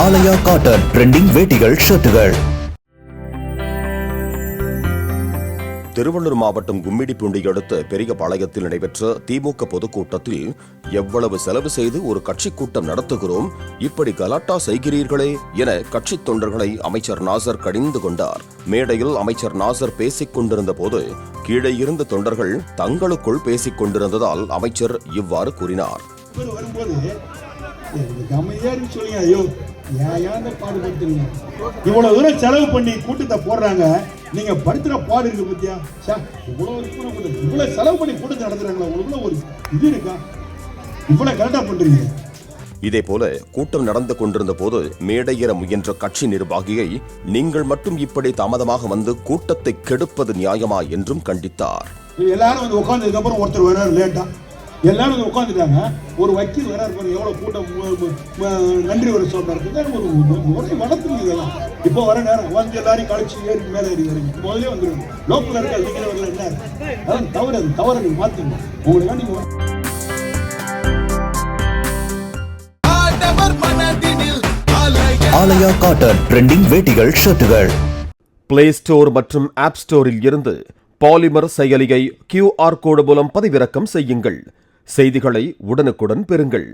ஆலயா cotton trending வேட்டிகள் ஷர்ட்டுகள். Tiruvallur மாவட்டம் கும்மிடிப்பூண்டி அடுத்த பெரியபாளையத்தில் நடைபெற்ற திமுக பொதுக்கூட்டத்தில் எவ்வளவு செலவு செய்து ஒரு கட்சி கூட்டம் நடத்துகிறோம், இப்படி கலாட்டா செய்கிறீர்களே என கட்சி தொண்டர்களை அமைச்சர் நாசர் கடிந்து கொண்டார். மேடையில் அமைச்சர் நாசர் பேசிக் கொண்டிருந்த போது கீழே இருந்த தொண்டர்கள் தங்களுக்குள் பேசிக் கொண்டிருந்ததால் அமைச்சர் இவ்வாறு கூறினார். இவ்வளவு தூரம் செலவு பண்ணி கூட்டத்தை போடுறாங்க, நீங்க படுத்துற பாடு இருக்கு பத்தியா? இவ்வளவு செலவு பண்ணி கூட்டத்தை நடத்துறாங்களா? உங்களுக்கு ஒரு இது இருக்கா? இவ்வளவு கரெக்டா பண்றீங்க. இதே போல கூட்டம் நடந்து கொண்டிருந்த போது மேடையேற முயன்ற கட்சி நிர்வாகியை நீங்கள் மட்டும் இப்படி தாமதமாக வந்து கூட்டத்தை கெடுப்பது நியாயமா என்றும் கண்டித்தார். எல்லாரும் வந்து உட்கார்ந்ததுக்கு அப்புறம் ஒருத்தர் வர்றாரு லேட்டா, எல்லாரும் உட்காந்துட்டாங்க. ஒரு வக்கீல் வராரு பாருங்க, எவ்வளவு கூட்டம் நன்றி வர சொல்றாரு. ஒரு முறை வளர்த்துங்க இதெல்லாம். இப்போ வர நேரம் வந்து எல்லாரையும் கழிச்சு ஏறி மேலே ஏறி வரீங்க, முதலே வந்துருங்க. லோக்கல் இருக்க நிக்கிறவர்கள் என்ன அதான் தவறு, அது தவறு நீங்க மாத்துங்க. உங்களுக்கு நீங்க ஆலயா காட்டன் ட்ரெண்டிங் வேட்டிகள் ஷர்ட்டுகள். பிளே ஸ்டோர் மற்றும் ஆப் ஸ்டோரில் இருந்து பாலிமர் செயலியை QR கோடு மூலம் பதிவிறக்கம் செய்யுங்கள். செய்திகளை உடனுக்குடன் பெறுங்கள்.